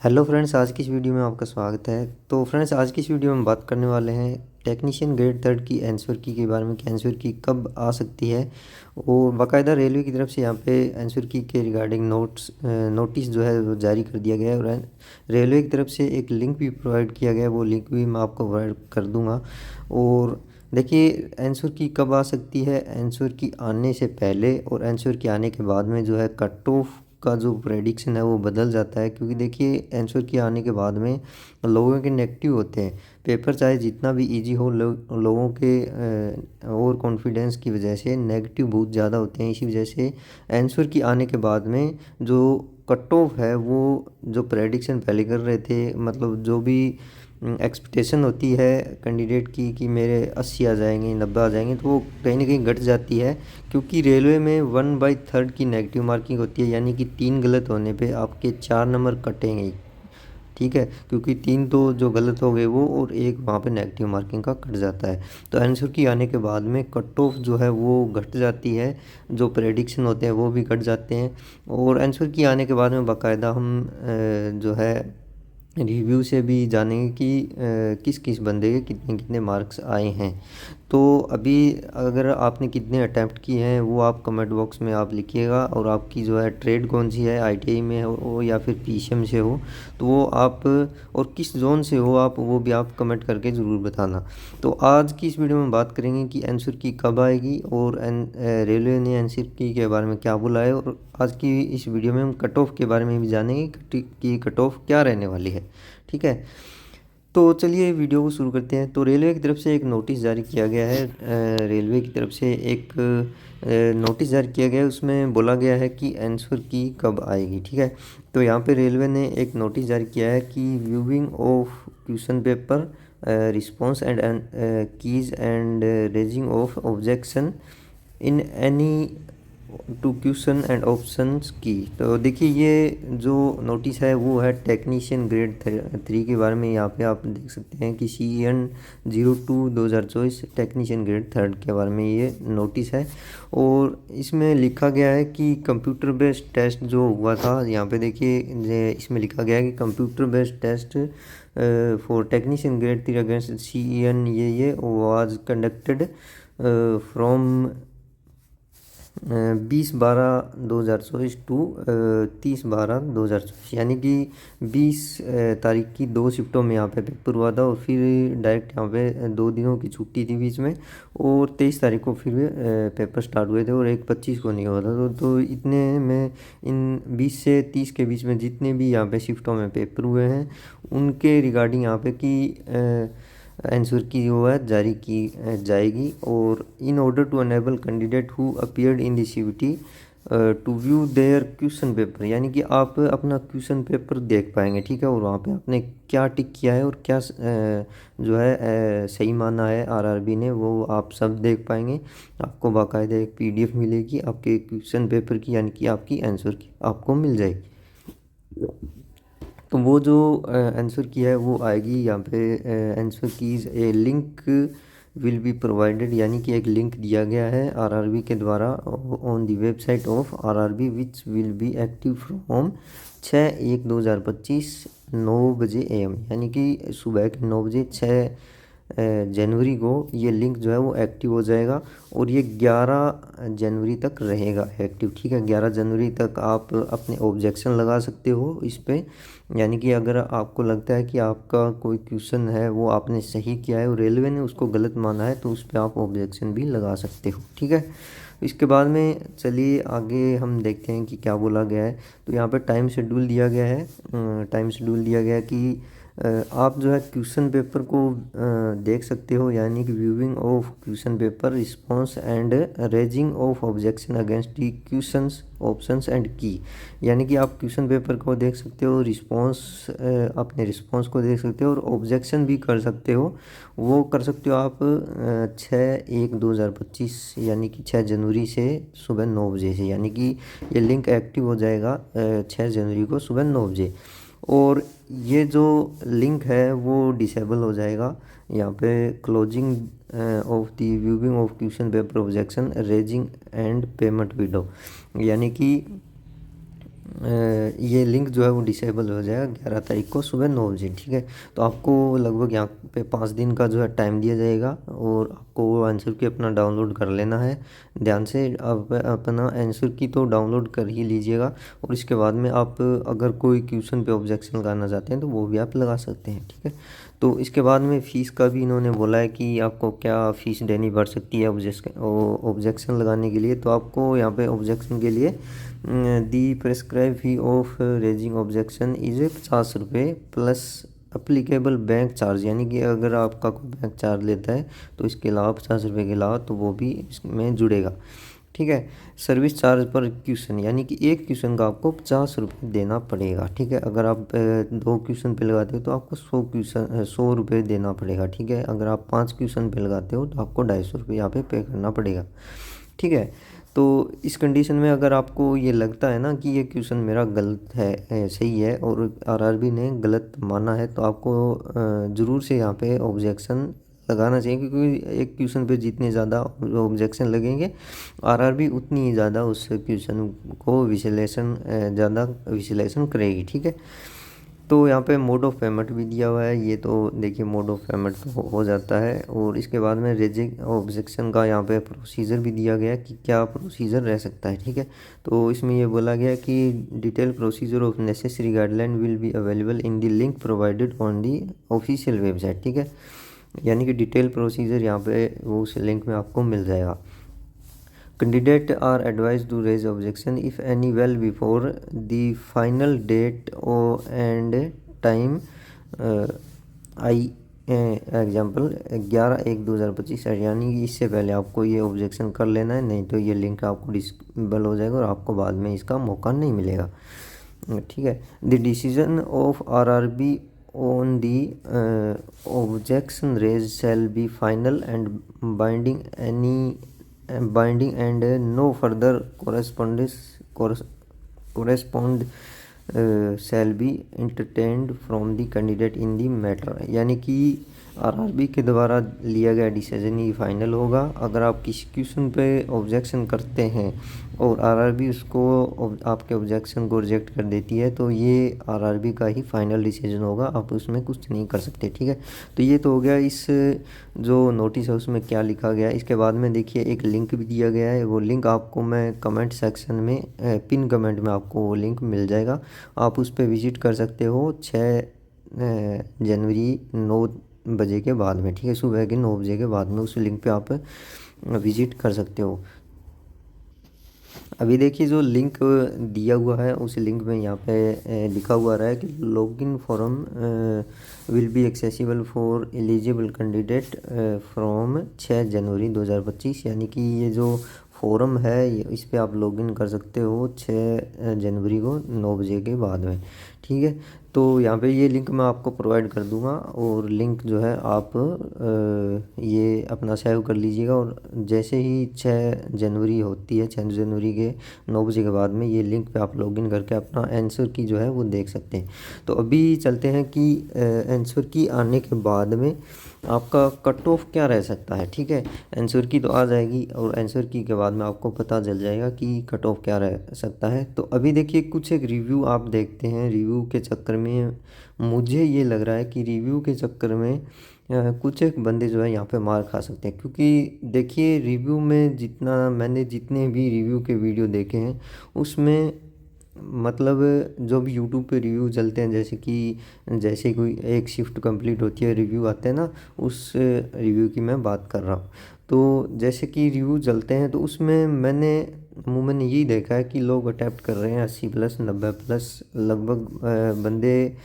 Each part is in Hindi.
हेलो फ्रेंड्स, आज की इस वीडियो में आपका स्वागत है। तो फ्रेंड्स, आज की इस वीडियो में बात करने वाले हैं टेक्नीशियन ग्रेड थर्ड की आंसर की के बारे में कि आंसर की कब आ सकती है। और बाकायदा रेलवे की तरफ से यहाँ पे आंसर की के रिगार्डिंग नोटिस जो है वो जारी कर दिया गया है। और रेलवे की तरफ से एक लिंक भी प्रोवाइड किया गया है, वो लिंक भी मैं आपको प्रोवाइड कर दूँगा। और देखिए, आंसर की कब आ सकती है, आंसर की आने से पहले और आंसर की आने के बाद में जो है कट ऑफ का जो प्रेडिक्शन है वो बदल जाता है। क्योंकि देखिए, आंसर की आने के बाद में लोगों के नेगेटिव होते हैं। पेपर चाहे जितना भी इजी हो, लोगों के ओवर कॉन्फिडेंस की वजह से नेगेटिव बहुत ज़्यादा होते हैं। इसी वजह से आंसर की आने के बाद में जो कट ऑफ है वो जो प्रेडिक्शन पहले कर रहे थे, मतलब जो भी एक्सपेक्टेशन होती है कैंडिडेट की कि मेरे 80 आ जाएंगे, 90 आ जाएंगे, तो वो कहीं ना कहीं घट जाती है। क्योंकि रेलवे में 1/3 की नेगेटिव मार्किंग होती है, यानी कि 3 गलत होने पे आपके 4 नंबर कटेंगे ही। ठीक है, क्योंकि 3 तो जो गलत हो गए वो, और एक वहाँ पे नेगेटिव मार्किंग का कट जाता है। तो आंसर की आने के बाद में कट ऑफ जो है वो घट जाती है, जो प्रेडिक्शन होते हैं वो भी घट जाते हैं। और आंसर की आने के बाद में बाकायदा हम जो है रिव्यू से भी जानेंगे कि किस किस बंदे के कितने कितने मार्क्स आए हैं। तो अभी अगर आपने कितने अटैम्प्ट किए हैं वो आप कमेंट बॉक्स में आप लिखिएगा। और आपकी जो है ट्रेड कौन सी है, आईटीआई में हो या फिर पीसीएम से हो, तो वो आप, और किस जोन से हो आप, वो भी आप कमेंट करके ज़रूर बताना। तो आज की इस वीडियो में बात करेंगे कि आंसर की कब आएगी, और रेलवे ने आंसर की के बारे में क्या बोला है। और आज की इस वीडियो में हम कट ऑफ के बारे में भी जानेंगे कि कट ऑफ क्या रहने वाली है। ठीक है, तो चलिए वीडियो को शुरू करते हैं। तो रेलवे की तरफ से एक नोटिस जारी किया गया है। रेलवे की तरफ से एक नोटिस जारी किया गया है, उसमें बोला गया है कि आंसर की कब आएगी। ठीक है, तो यहाँ पे रेलवे ने एक नोटिस जारी किया है कि viewing of question paper, response and keys and raising of objection in any two question and options की। तो देखिए, ये जो नोटिस है वो है टेक्नीशियन ग्रेड 3 के बारे में। यहाँ पे आप देख सकते हैं कि CN02/2024 टेक्नीशियन ग्रेड थर्ड के बारे में ये नोटिस है। और इसमें लिखा गया है कि कंप्यूटर बेस्ड टेस्ट जो हुआ था, यहाँ पे देखिए इसमें लिखा गया है कि computer based test for technician grade 3 against CEN ये वाज कंडक्टेड फ्रॉम 20/12/2024 टू 30/12/2024, यानी कि 20 तारीख की 2 शिफ्टों में यहाँ पे पेपर हुआ था। और फिर डायरेक्ट यहाँ पे 2 दिनों की छुट्टी थी बीच में, और 23 तारीख को फिर पेपर स्टार्ट हुए थे, और एक 25 को नहीं हुआ था। तो इतने में इन 20 से 30 के बीच में जितने भी यहाँ पे शिफ्टों में पेपर हुए हैं उनके रिगार्डिंग यहाँ पे कि आंसर की जो है जारी की जाएगी। और in order to enable candidate who appeared in the CVT to view their question paper, यानी कि आप अपना क्वेश्चन पेपर देख पाएंगे। ठीक है, और वहाँ पे आपने क्या टिक किया है और क्या जो है सही माना है RRB ने, वो आप सब देख पाएंगे। आपको बाकायदा एक PDF मिलेगी आपके क्वेश्चन पेपर की, यानी कि आपकी आंसर की आपको मिल जाएगी। तो वो जो आंसर की है वो आएगी यहाँ पे। Answer keys A link will be provided, यानी कि एक लिंक दिया गया है RRB के द्वारा on the website of RRB which will be active from 6/1/2025 9 बजे AM, यानी कि सुबह के 9 बजे 6 जनवरी को ये लिंक जो है वो एक्टिव हो जाएगा। और ये 11 जनवरी तक रहेगा एक्टिव। ठीक है, 11 जनवरी तक आप अपने ऑब्जेक्शन लगा सकते हो इस पे। यानी कि अगर आपको लगता है कि आपका कोई क्वेश्चन है वो आपने सही किया है और रेलवे ने उसको गलत माना है, तो उस पर आप ऑब्जेक्शन भी लगा सकते हो। ठीक है, इसके बाद में चलिए आगे हम देखते हैं कि क्या बोला गया है। तो यहाँ पर टाइम शेड्यूल दिया गया है। टाइम शेड्यूल दिया गया है कि आप जो है क्वेश्चन पेपर को देख सकते हो, यानी कि viewing of question paper, response and raising of objection against the questions, options and की। यानी कि आप क्वेश्चन पेपर को देख सकते हो, रिस्पांस अपने रिस्पांस को देख सकते हो, और ऑब्जेक्शन भी कर सकते हो। वो कर सकते हो आप 6/1/2025, यानी कि 6 जनवरी से सुबह 9 बजे से, यानी कि ये लिंक एक्टिव हो जाएगा 6 जनवरी को सुबह 9 बजे। और ये जो लिंक है वो डिसेबल हो जाएगा यहाँ पे closing of the viewing of question paper objection raising and payment window, यानी कि ये लिंक जो है वो डिसेबल हो जाएगा 11 तारीख को सुबह 9 बजे, ठीक है। तो आपको लगभग यहाँ पे 5 दिन का जो है टाइम दिया जाएगा और आपको वो आंसर की अपना डाउनलोड कर लेना है। ध्यान से आप अपना आंसर की तो डाउनलोड कर ही लीजिएगा और इसके बाद में आप अगर कोई क्वेश्चन पे ऑब्जेक्शन लगाना चाहते हैं तो वो भी आप लगा सकते हैं, ठीक है। तो इसके बाद में फ़ीस का भी इन्होंने बोला है कि आपको क्या फ़ीस देनी पड़ सकती है ऑब्जेक्शन लगाने के लिए। तो आपको यहाँ पे ऑब्जेक्शन के लिए the prescribe fee of raising objection is 50 रुपये प्लस अप्लीकेबल बैंक चार्ज, यानी कि अगर आपका कोई बैंक चार्ज लेता है तो इसके अलावा 50 रुपये के अलावा तो वो भी इसमें जुड़ेगा, ठीक है। सर्विस चार्ज पर क्वेश्चन, यानी कि एक क्वेश्चन का आपको 50 रुपये देना पड़ेगा, ठीक है। अगर आप 2 क्वेश्चन पे लगाते हो तो आपको 100 रुपये देना पड़ेगा, ठीक है। अगर आप 5 क्वेश्चन पे लगाते हो तो आपको 250 रुपये यहाँ पे करना पड़ेगा, ठीक है। तो इस कंडीशन में अगर आपको ये लगता है ना कि ये क्वेश्चन मेरा गलत है, सही है और आरआरबी ने गलत माना है, तो आपको ज़रूर से यहाँ पे ऑब्जेक्शन लगाना चाहिए, क्योंकि एक क्वेश्चन पे जितने ज़्यादा ऑब्जेक्शन लगेंगे आरआरबी उतनी ही ज़्यादा उस क्वेश्चन को ज़्यादा विश्लेषण करेगी, ठीक है। तो यहाँ पे मोड ऑफ पेमेंट भी दिया हुआ है, ये तो देखिए मोड ऑफ पेमेंट तो हो जाता है। और इसके बाद में रेजिंग ऑब्जेक्शन का यहाँ पे प्रोसीजर भी दिया गया है कि क्या प्रोसीजर रह सकता है, ठीक है। तो इसमें ये बोला गया कि detail procedure of necessary guideline will be available in the link provided on the official website, ठीक है। यानी कि डिटेल प्रोसीजर यहाँ पे वो उस लिंक में आपको मिल जाएगा। Candidate are advised to raise objection if any well before the final date and time example 11/1/2025 है, यानी कि इससे पहले आपको ये ऑब्जेक्शन कर लेना है, नहीं तो ये लिंक आपको डिसेबल हो जाएगा और आपको बाद में इसका मौका नहीं मिलेगा, ठीक है। The decision of RRB on the objection raise shall be final and binding and no further correspond shall be entertained from the candidate in the matter, यानी कि आरआरबी के द्वारा लिया गया डिसीजन ही फाइनल होगा। अगर आप किसी क्वेश्चन पे ऑब्जेक्शन करते हैं और आरआरबी उसको आपके ऑब्जेक्शन को रिजेक्ट कर देती है तो ये आरआरबी का ही फाइनल डिसीजन होगा, आप उसमें कुछ नहीं कर सकते, ठीक है। तो ये तो हो गया इस जो नोटिस है उसमें क्या लिखा गया है। इसके बाद में देखिए एक लिंक भी दिया गया है, वो लिंक आपको मैं कमेंट सेक्शन में पिन कमेंट में आपको वो लिंक मिल जाएगा, आप उस पर विज़िट कर सकते हो 6 जनवरी 9 बजे के बाद में, ठीक है। सुबह के 9 बजे के बाद में उस लिंक पे आप विज़िट कर सकते हो। अभी देखिए जो लिंक दिया हुआ है उस लिंक में यहाँ पे लिखा हुआ रहा है कि login form will be accessible for eligible candidate from 6 जनवरी 2025, यानी कि ये जो फॉरम है इस पे आप लॉगिन कर सकते हो 6 जनवरी को 9 बजे के बाद में, ठीक है। तो यहाँ पे ये लिंक मैं आपको प्रोवाइड कर दूँगा और लिंक जो है आप ये अपना सेव कर लीजिएगा और जैसे ही 6 जनवरी होती है 6 जनवरी के 9 बजे के बाद में ये लिंक पे आप लॉगिन करके अपना आंसर की जो है वो देख सकते हैं। तो अभी चलते हैं कि आंसर की आने के बाद में आपका कट ऑफ क्या रह सकता है, ठीक है। आंसर की तो आ जाएगी और आंसर की के बाद में आपको पता चल जाएगा कि कट ऑफ क्या रह सकता है। तो अभी देखिए कुछ एक रिव्यू आप देखते हैं, रिव्यू के चक्कर में मुझे ये लग रहा है कि रिव्यू के चक्कर में कुछ एक बंदे जो है यहाँ पे मार खा सकते हैं, क्योंकि देखिए रिव्यू में जितने भी रिव्यू के वीडियो देखे हैं उसमें मतलब जो भी यूट्यूब पे रिव्यू चलते हैं, जैसे कोई एक शिफ्ट कंप्लीट होती है रिव्यू आते हैं ना, उस रिव्यू की मैं बात कर रहा हूँ। तो जैसे कि रिव्यू चलते हैं तो उसमें मैंने यही देखा है कि लोग अटैम्प्ट कर रहे हैं 80+ 90+ लगभग बंदे,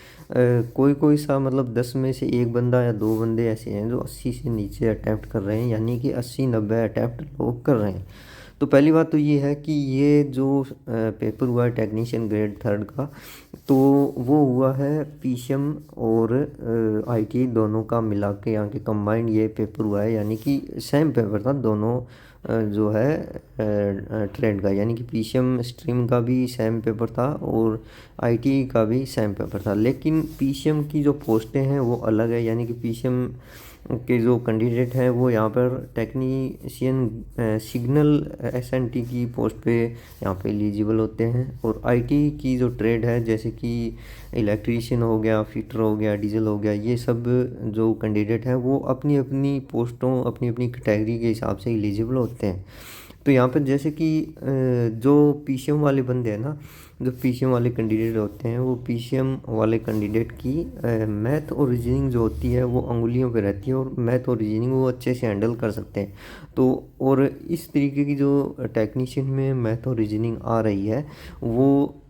कोई सा मतलब 10 में से एक बंदा या 2 बंदे ऐसे हैं जो 80 से नीचे अटैम्प्ट कर रहे हैं, यानी कि 80-90 अटैम्प्ट लोग कर रहे हैं। तो पहली बात तो ये है कि ये जो पेपर हुआ है टेक्नीशियन ग्रेड 3 का, तो वो हुआ है पीसीएम और आईटी दोनों का मिला के यहाँ के कंबाइंड ये पेपर हुआ है, यानी कि सेम पेपर था दोनों जो है ट्रेड का, यानी कि पीसीएम स्ट्रीम का भी सेम पेपर था और आईटी का भी सेम पेपर था। लेकिन पीसीएम की जो पोस्टें हैं वो अलग है, यानी कि पीसीएम के जो कैंडिडेट हैं वो यहाँ पर टेक्नीशियन सिग्नल एसएनटी की पोस्ट पे यहाँ पे एलिजिबल होते हैं। और आईटी की जो ट्रेड है जैसे कि इलेक्ट्रीशियन हो गया, फिटर हो गया, डीजल हो गया, ये सब जो कैंडिडेट हैं वो अपनी अपनी पोस्टों, अपनी अपनी कैटेगरी के हिसाब से एलिजिबल होते हैं। तो यहाँ पर जैसे कि जो पीसीएम वाले बंदे हैं ना, जो पीसीएम वाले कैंडिडेट होते हैं, वो पीसीएम वाले कैंडिडेट की मैथ और रीजनिंग जो होती है वो अंगुलियों पे रहती है, और मैथ और रीजनिंग वो अच्छे से हैंडल कर सकते हैं। तो और इस तरीके की जो टेक्नीशियन में मैथ और रीजनिंग आ रही है, वो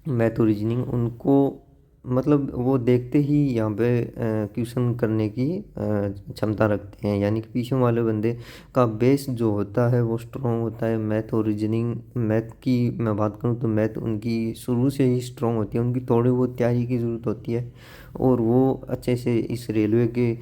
मैथ और रीजनिंग उनको मतलब वो देखते ही यहाँ पे क्वेश्चन करने की क्षमता रखते हैं। यानी कि पीछे वाले बंदे का बेस जो होता है वो स्ट्रॉन्ग होता है। मैथ और रीजनिंग, मैथ की मैं बात करूँ तो मैथ उनकी शुरू से ही स्ट्रॉन्ग होती है, उनकी थोड़ी बहुत तैयारी की ज़रूरत होती है, और वो अच्छे से इस रेलवे के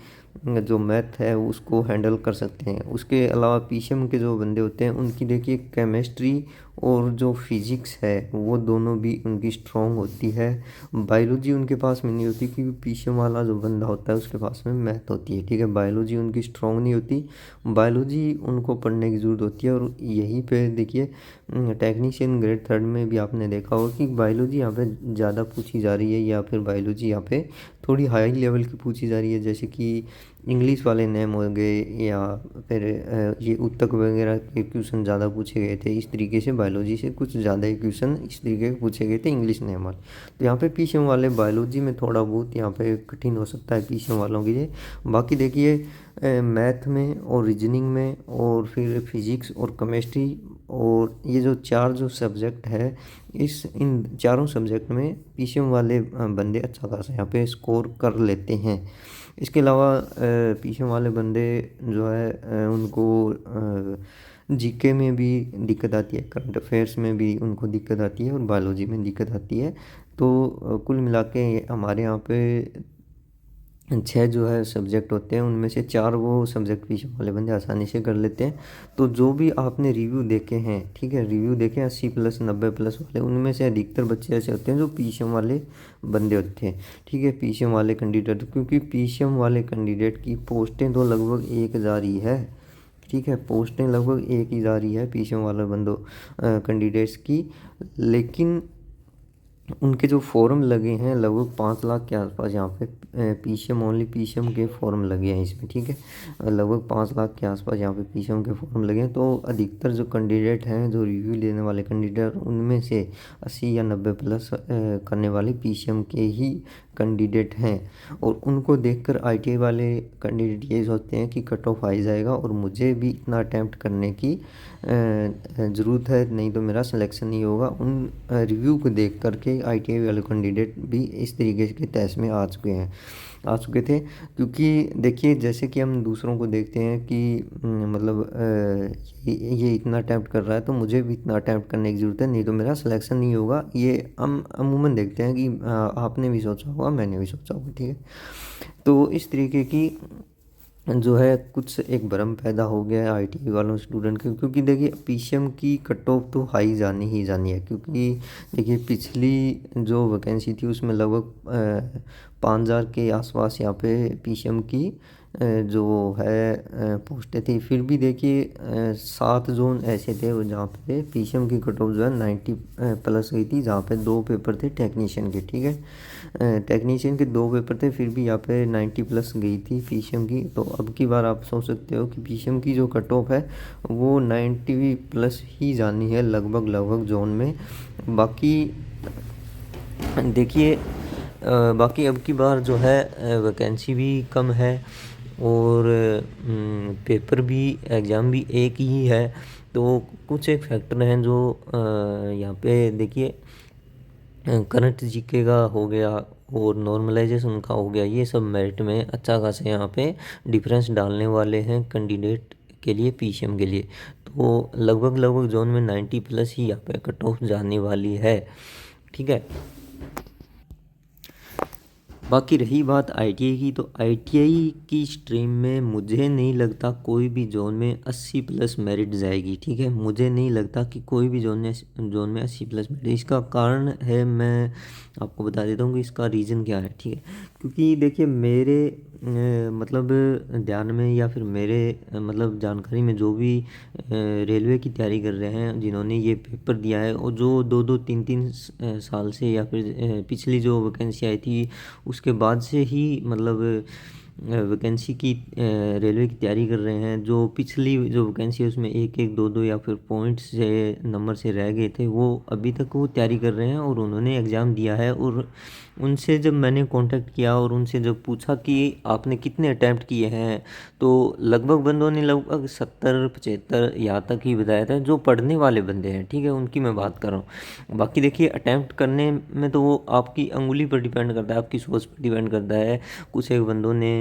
जो मैथ है उसको हैंडल कर सकते हैं। उसके अलावा पीसीएम के जो बंदे होते हैं उनकी देखिए केमिस्ट्री और जो फिजिक्स है वो दोनों भी उनकी स्ट्रॉन्ग होती है। बायोलॉजी उनके पास में नहीं होती, क्योंकि पीसीएम वाला जो बंदा होता है उसके पास में मैथ होती है, ठीक है। बायोलॉजी उनकी स्ट्रॉन्ग नहीं होती, बायोलॉजी उनको पढ़ने की ज़रूरत होती है। और यहीं पे देखिए टेक्नीशियन ग्रेड थर्ड में भी आपने देखा होगा कि बायोलॉजी यहाँ पे ज़्यादा पूछी जा रही है, या फिर बायोलॉजी यहाँ पे थोड़ी हाई लेवल की पूछी जा रही है। जैसे कि इंग्लिश वाले नेम हो गए, या फिर ये उत्तक वगैरह के क्वेश्चन ज़्यादा पूछे गए थे। इस तरीके से बायोलॉजी से कुछ ज़्यादा ही क्वेश्चन इस तरीके के पूछे गए थे इंग्लिश नेम वाले। तो यहाँ पे पीसीएम वाले बायोलॉजी में थोड़ा बहुत यहाँ पे कठिन हो सकता है पीसीएम वालों के लिए। बाकी देखिए मैथ में और रीजनिंग में और फिर फिजिक्स और केमिस्ट्री, और ये जो चार जो सब्जेक्ट है, इन चारों सब्जेक्ट में पीसीएम वाले बंदे अच्छा खासा यहाँ पे स्कोर कर लेते हैं। इसके अलावा पीसीएम वाले बंदे जो है उनको जीके में भी दिक्कत आती है, करंट अफेयर्स में भी उनको दिक्कत आती है, और बायोलॉजी में दिक्कत आती है। तो कुल मिला के हमारे यहाँ पे 6 जो है सब्जेक्ट होते हैं, उनमें से 4 वो सब्जेक्ट पीछे वाले बंदे आसानी से कर लेते हैं। तो जो भी आपने रिव्यू देखे हैं, ठीक है, रिव्यू देखे 80+ 90+ वाले, उनमें से अधिकतर बच्चे ऐसे होते हैं जो पीसीएम वाले बंदे होते हैं, ठीक है, पीसीएम वाले कैंडिडेट। क्योंकि पीसीएम वाले कैंडिडेट की पोस्टें तो लगभग 1000 ही है, ठीक है, पोस्टें लगभग 1000 ही है पीसीएम वाले बंदों कैंडिडेट्स की। लेकिन उनके जो फॉर्म लगे हैं लगभग 5 लाख के आसपास, यहाँ पे पीसीएम ओनली पीसीएम के फॉर्म लगे हैं इसमें, ठीक है, लगभग 5 लाख के आसपास यहाँ पे पीसीएम के फॉर्म लगे हैं। तो अधिकतर जो कैंडिडेट हैं, जो रिव्यू लेने वाले कैंडिडेट, उनमें से 80 या 90+ करने वाले पीसीएम के ही कैंडिडेट हैं। और उनको देखकर आईटीआई वाले कैंडिडेट ये सोचते हैं कि कट ऑफ हाई जाएगा और मुझे भी इतना अटैम्प्ट करने की ज़रूरत है, नहीं तो मेरा सिलेक्शन नहीं होगा। उन रिव्यू को देख करके आईटीआई वाले कैंडिडेट भी इस तरीके के टेस्ट में आ चुके थे। क्योंकि देखिए जैसे कि हम दूसरों को देखते हैं कि मतलब ये इतना अटैम्प्ट कर रहा है तो मुझे भी इतना अटैम्प्ट करने की ज़रूरत है, नहीं तो मेरा सिलेक्शन नहीं होगा। ये हम अमूमन देखते हैं कि आपने भी सोचा होगा, मैंने भी सोचा होगा, ठीक है। तो इस तरीके की जो है कुछ एक भ्रम पैदा हो गया है आईटीआई वालों स्टूडेंट के। क्योंकि देखिए पीसीएम की कट ऑफ तो हाई जानी ही जानी है, क्योंकि देखिए पिछली जो वैकेंसी थी उसमें लगभग 5000 के आसपास यहाँ पे पीसीएम की जो है पोस्टें थी। फिर भी देखिए 7 जोन ऐसे थे जहाँ पे पीसीएम की कट ऑफ जो है 90+ गई थी, जहाँ पे 2 पेपर थे टेक्नीशियन के, ठीक है, टेक्नीशियन के 2 पेपर थे, फिर भी यहाँ पे 90+ गई थी पीसीएम की। तो अब की बार आप सोच सकते हो कि पीसीएम की जो कट ऑफ है वो 90+ ही जानी है लगभग जोन में। बाकी देखिए बाकी अब की बार जो है वैकेंसी भी कम है, और पेपर भी, एग्ज़ाम भी एक ही है। तो कुछ एक फैक्टर हैं जो यहाँ पे देखिए करंट जीके का हो गया और नॉर्मलाइजेशन का हो गया, ये सब मेरिट में अच्छा खासा यहाँ पे डिफरेंस डालने वाले हैं कैंडिडेट के लिए, पीसीएम के लिए। तो लगभग जोन में 90+ ही यहाँ पे कट ऑफ जाने वाली है, ठीक है। बाकी रही बात आईटीआई की, तो आईटीआई की स्ट्रीम में मुझे नहीं लगता कोई भी जोन में 80 प्लस मेरिट जाएगी। ठीक है, मुझे नहीं लगता कि कोई भी जोन में 80 प्लस मेरिट। इसका कारण है, मैं आपको बता देता हूँ कि इसका रीज़न क्या है। ठीक है, क्योंकि देखिए मेरे मतलब ध्यान में या फिर मेरे मतलब जानकारी में जो भी रेलवे की तैयारी कर रहे हैं, जिन्होंने ये पेपर दिया है और जो 2-2 3-3 साल से या फिर पिछली जो वैकेंसी आई थी उसके बाद से ही मतलब वैकेंसी की रेलवे की तैयारी कर रहे हैं, जो पिछली जो वैकेंसी है उसमें 1-1 2-2 या फिर पॉइंट से नंबर से रह गए थे, वो अभी तक वो तैयारी कर रहे हैं और उन्होंने एग्ज़ाम दिया है। और उनसे जब मैंने कांटेक्ट किया और उनसे जब पूछा कि आपने कितने अटैम्प्ट किए हैं, तो लगभग बंदों ने लगभग 70-75 यहाँ तक ही बताया था, जो पढ़ने वाले बंदे हैं। ठीक है, उनकी मैं बात कर रहा हूँ। बाकी देखिए अटैम्प्ट करने में तो वो आपकी अंगुली पर डिपेंड करता है, आपकी सोच पर डिपेंड करता है। कुछ एक बंदों ने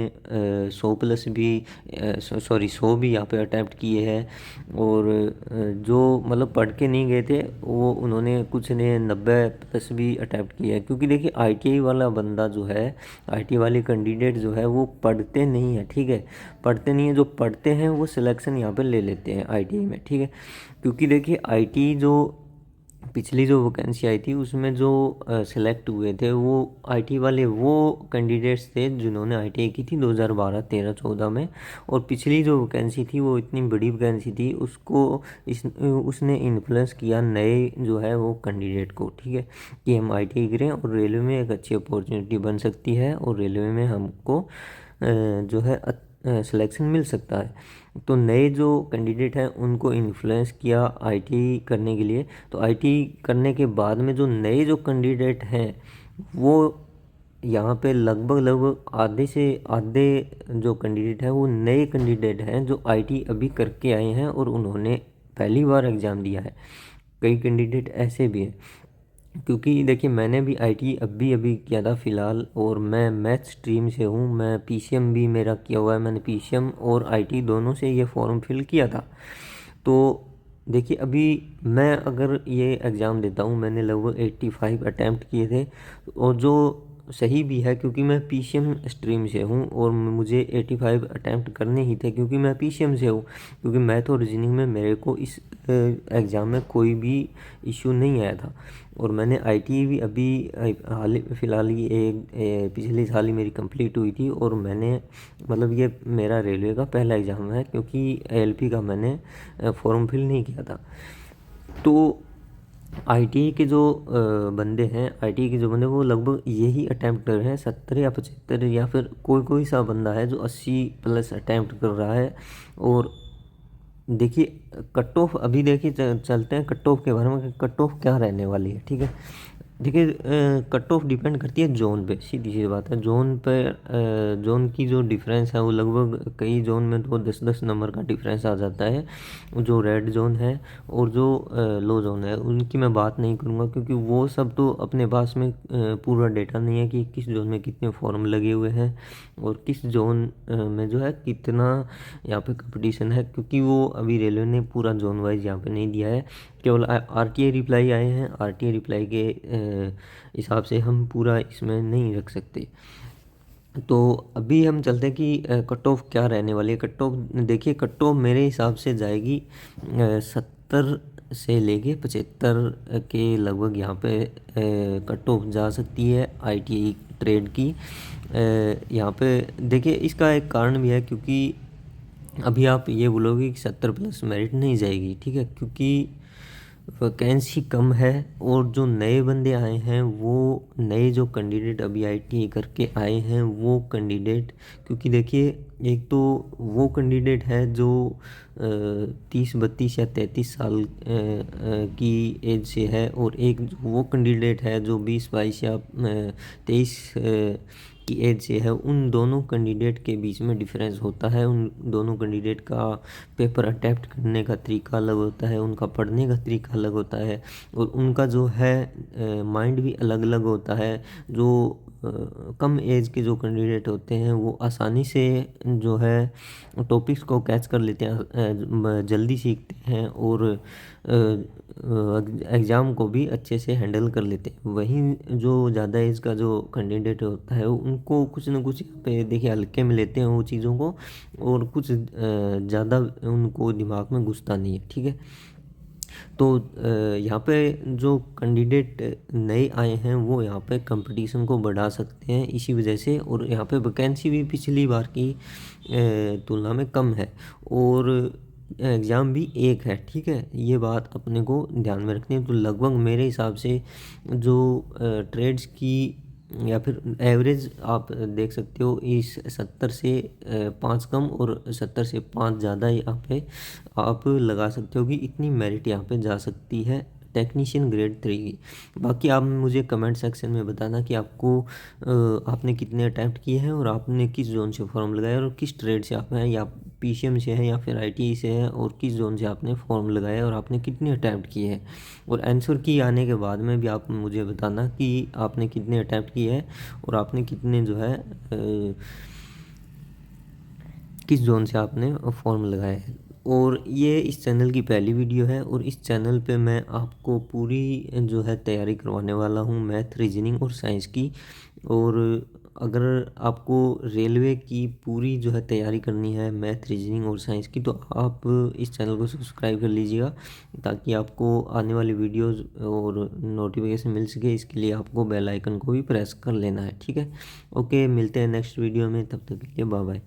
100 प्लस भी सॉरी 100 भी यहाँ पे अटैम्प्ट किए हैं। और जो मतलब पढ़ के नहीं गए थे वो उन्होंने कुछ ने 90 प्लस भी अटैम्प्ट किया है। क्योंकि देखिए आईटीआई वाला बंदा जो है, आईटीआई वाले कैंडिडेट जो है वो पढ़ते नहीं है। ठीक है, पढ़ते नहीं है, जो पढ़ते हैं वो सिलेक्शन यहाँ पे ले लेते हैं आईटीआई में। ठीक है, क्योंकि देखिए आईटीआई जो पिछली जो वैकेंसी आई थी उसमें जो सिलेक्ट हुए थे वो आईटी वाले वो कैंडिडेट्स थे जिन्होंने आईटीआई की थी 2012-13-14 में। और पिछली जो वैकेंसी थी वो इतनी बड़ी वैकेंसी थी, उसको उसने इन्फ्लुएंस किया नए जो है वो कैंडिडेट को। ठीक है, कि हम आईटीआई करें और रेलवे में एक अच्छी अपॉर्चुनिटी बन सकती है और रेलवे में हमको जो है सिलेक्शन मिल सकता है। तो नए जो कैंडिडेट हैं उनको इन्फ्लुएंस किया आईटी करने के लिए। तो आईटी करने के बाद में जो नए जो कैंडिडेट हैं वो यहाँ पे लगभग लगभग आधे से आधे जो कैंडिडेट हैं वो नए कैंडिडेट हैं जो आईटी अभी करके आए हैं और उन्होंने पहली बार एग्ज़ाम दिया है। कई कैंडिडेट ऐसे भी हैं, क्योंकि देखिए मैंने भी आईटी अभी अभी किया था फ़िलहाल, और मैं मैथ स्ट्रीम से हूँ। मैं पीसीएम भी मेरा किया हुआ है, मैंने पीसीएम और आईटी दोनों से ये फॉर्म फिल किया था। तो देखिए अभी मैं अगर ये एग्ज़ाम देता हूँ, मैंने लगभग 85 अटैम्प्ट किए थे, और जो सही भी है क्योंकि मैं पीसीएम स्ट्रीम से हूँ और मुझे 85 अटैम्प्ट करने ही थे क्योंकि मैं पीसीएम से हूँ। क्योंकि मैथ और रीजनिंग में मेरे को इस एग्ज़ाम में कोई भी इशू नहीं आया था। और मैंने आईटी भी अभी हाल फिलहाल ही पिछले साल ही मेरी कंप्लीट हुई थी, और मैंने मतलब ये मेरा रेलवे का पहला एग्ज़ाम है क्योंकि एलपी का मैंने फॉर्म फिल नहीं किया था। तो आईटीआई के जो बंदे हैं, आईटीआई के जो बंदे वो लगभग यही अटैम्प्ट कर रहे हैं, 70 या 75, या फिर कोई कोई सा बंदा है जो 80 प्लस अटैम्प्ट कर रहा है। और देखिए कट ऑफ अभी देखिए चलते हैं कट ऑफ के बारे में, कट ऑफ क्या रहने वाली है। ठीक है, देखिए कट ऑफ डिपेंड करती है जोन पे, सीधी सी बात है। जोन पे जोन की जो डिफरेंस है वो लगभग कई जोन में तो 10-10 नंबर का डिफरेंस आ जाता है। जो रेड जोन है और जो लो जोन है उनकी मैं बात नहीं करूँगा, क्योंकि वो सब तो अपने पास में पूरा डेटा नहीं है कि किस जोन में कितने फॉर्म लगे हुए हैं और किस जोन में जो है कितना यहाँ पे कंपटीशन है, क्योंकि वो अभी रेलवे ने पूरा जोन वाइज यहाँ पे नहीं दिया है। केवल आरटीआई रिप्लाई आए हैं, आरटीआई रिप्लाई के हिसाब से हम पूरा इसमें नहीं रख सकते। तो अभी हम चलते हैं कि कट ऑफ क्या रहने वाली है। कट ऑफ देखिए, कट ऑफ मेरे हिसाब से जाएगी 70 से लेके 75 के लगभग यहाँ पे कट ऑफ जा सकती है आईटीआई ट्रेड की। यहाँ पे देखिए इसका एक कारण भी है, क्योंकि अभी आप ये बोलोगे कि 70 प्लस मेरिट नहीं जाएगी। ठीक है, क्योंकि वैकेंसी कम है और जो नए बंदे आए हैं वो नए जो कैंडिडेट अभी आईटी करके आए हैं वो कैंडिडेट, क्योंकि देखिए एक तो वो कैंडिडेट है जो 30-32 या 33 साल की एज से है, और एक वो कैंडिडेट है जो 20-22 या 23 की एज से है। उन दोनों कैंडिडेट के बीच में डिफरेंस होता है। उन दोनों कैंडिडेट का पेपर अटेम्प्ट करने का तरीका अलग होता है, उनका पढ़ने का तरीका अलग होता है, और उनका जो है माइंड भी अलग अलग होता है। जो कम एज के जो कैंडिडेट होते हैं वो आसानी से जो है टॉपिक्स को कैच कर लेते हैं, जल्दी सीखते हैं, और एग्ज़ाम को भी अच्छे से हैंडल कर लेते हैं। वहीं जो ज़्यादा एज का जो कैंडिडेट होता है उनको कुछ ना कुछ यहाँ पे देखिए हल्के में लेते हैं वो चीज़ों को, और कुछ ज़्यादा उनको दिमाग में घुसता नहीं है, ठीक है। तो यहाँ पे जो कैंडिडेट नए आए हैं वो यहाँ पे कंपटीशन को बढ़ा सकते हैं इसी वजह से, और यहाँ पे वैकेंसी भी पिछली बार की तुलना में कम है, और एग्ज़ाम भी एक है, ठीक है। ये बात अपने को ध्यान में रखनी है। तो लगभग मेरे हिसाब से जो ट्रेड्स की या फिर एवरेज आप देख सकते हो, इस 70 से 5 कम और 70 से 5 ज़्यादा यहाँ पे आप लगा सकते हो कि इतनी मेरिट यहाँ पे जा सकती है टेक्नीशियन ग्रेड 3 की। बाकी आप मुझे कमेंट सेक्शन में बताना कि आपको आपने कितने अटैम्प्ट किए हैं और आपने किस जोन से फॉर्म लगाया और किस ट्रेड से आप हैं, या पीसीएम से है या फिर आईटीआई से है, और किस जोन से आपने फॉर्म लगाया और आपने कितने अटैम्प्ट किए हैं। और आंसर की आने के बाद में भी आप मुझे बताना कि आपने कितने अटैम्प्ट किए हैं और आपने कितने जो है किस जोन से आपने फॉर्म लगाया है। और ये इस चैनल की पहली वीडियो है, और इस चैनल पे मैं आपको पूरी जो है तैयारी करवाने वाला हूँ मैथ, रीजनिंग और साइंस की। और अगर आपको रेलवे की पूरी जो है तैयारी करनी है मैथ, रीजनिंग और साइंस की, तो आप इस चैनल को सब्सक्राइब कर लीजिएगा ताकि आपको आने वाली वीडियोज़ और नोटिफिकेशन मिल सके। इसके लिए आपको बेल आइकन को भी प्रेस कर लेना है, ठीक है। ओके, मिलते हैं नेक्स्ट वीडियो में, तब तक के लिए बाय बाय।